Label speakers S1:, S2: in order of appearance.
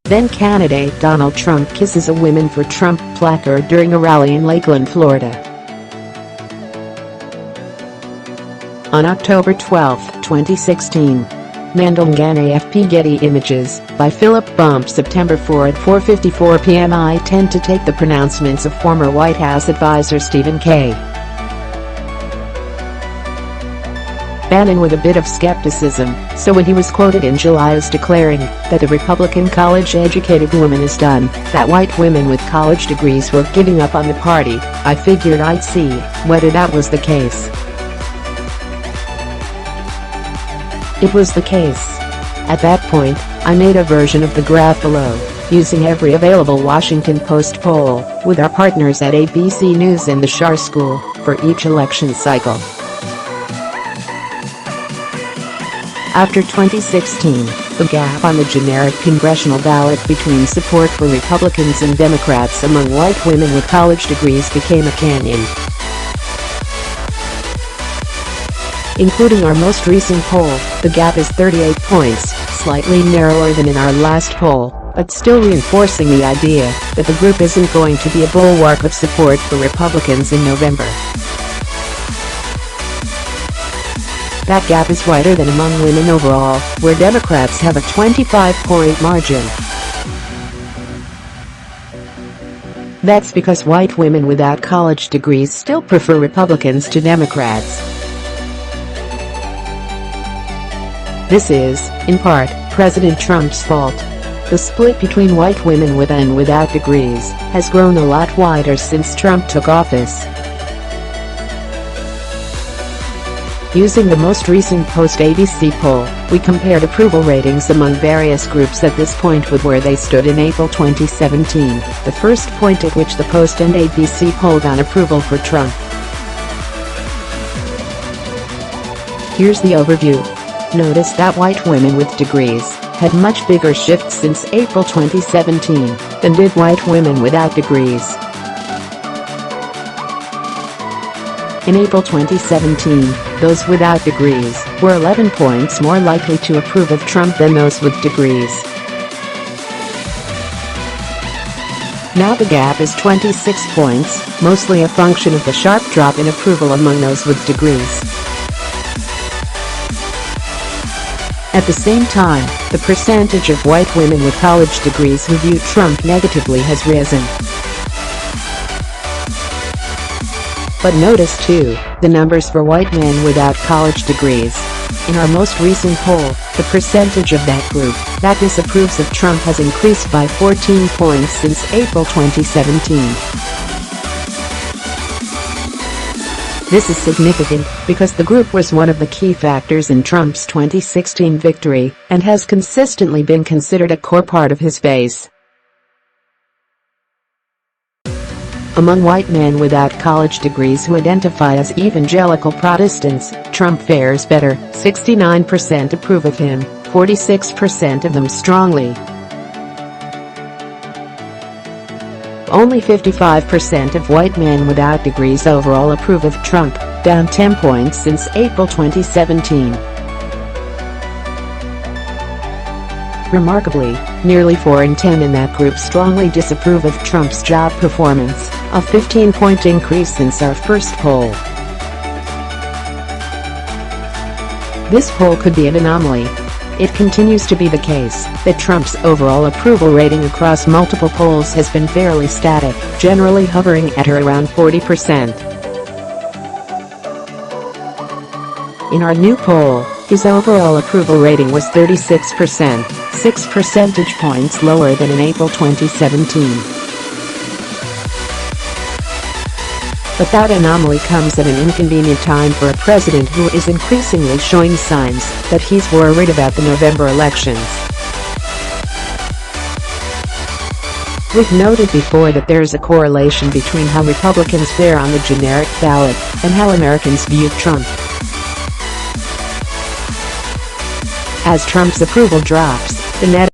S1: Then candidate Donald Trump kisses a Women for Trump placard during a rally in Lakeland, Florida. On October 12, 2016. Mandel Ngan AFP Getty Images, by Philip Bump September 4 at 4:54 p.m. I tend to take the pronouncements of former White House advisor Stephen K. Bannon with a bit of skepticism, so when he was quoted in July as declaring that the Republican college-educated woman is done, that white women with college degrees were giving up on the party, I figured I'd see whether that was the case. It was the case. At that point, I made a version of the graph below, using every available Washington Post poll, with our partners at ABC News and the Schar School, for each election cycle. After 2016, the gap on the generic congressional ballot between support for Republicans and Democrats among white women with college degrees became a canyon. Including our most recent poll, the gap is 38 points, slightly narrower than in our last poll, but still reinforcing the idea that the group isn't going to be a bulwark of support for Republicans in November. That gap is wider than among women overall, where Democrats have a 25-point margin. That's because white women without college degrees still prefer Republicans to Democrats. This is, in part, President Trump's fault. The split between white women with and without degrees has grown a lot wider since Trump took office. Using the most recent post-ABC poll, we compared approval ratings among various groups at this point with where they stood in April 2017, the first point at which the Post and ABC polled on approval for Trump. Here's the overview. Notice that white women with degrees had much bigger shifts since April 2017 than did white women without degrees. In April 2017, those without degrees were 11 points more likely to approve of Trump than those with degrees. Now the gap is 26 points, mostly a function of the sharp drop in approval among those with degrees. At the same time, the percentage of white women with college degrees who view Trump negatively has risen. But notice too, the numbers for white men without college degrees. In our most recent poll, the percentage of that group that disapproves of Trump has increased by 14 points since April 2017. This is significant because the group was one of the key factors in Trump's 2016 victory and has consistently been considered a core part of his base. Among white men without college degrees who identify as evangelical Protestants, Trump fares better. 69% approve of him, 46% of them strongly. Only 55% of white men without degrees overall approve of Trump, down 10 points since April 2017. Remarkably, nearly 4 in 10 in that group strongly disapprove of Trump's job performance, a 15-point increase since our first poll. This poll could be an anomaly. It continues to be the case that Trump's overall approval rating across multiple polls has been fairly static, generally hovering at or around 40%. In our new poll, his overall approval rating was 36%, 6 percentage points lower than in April 2017. But that anomaly comes at an inconvenient time for a president who is increasingly showing signs that he's worried about the November elections. We've noted before that there's a correlation between how Republicans fare on the generic ballot and how Americans view Trump. As Trump's approval drops, the net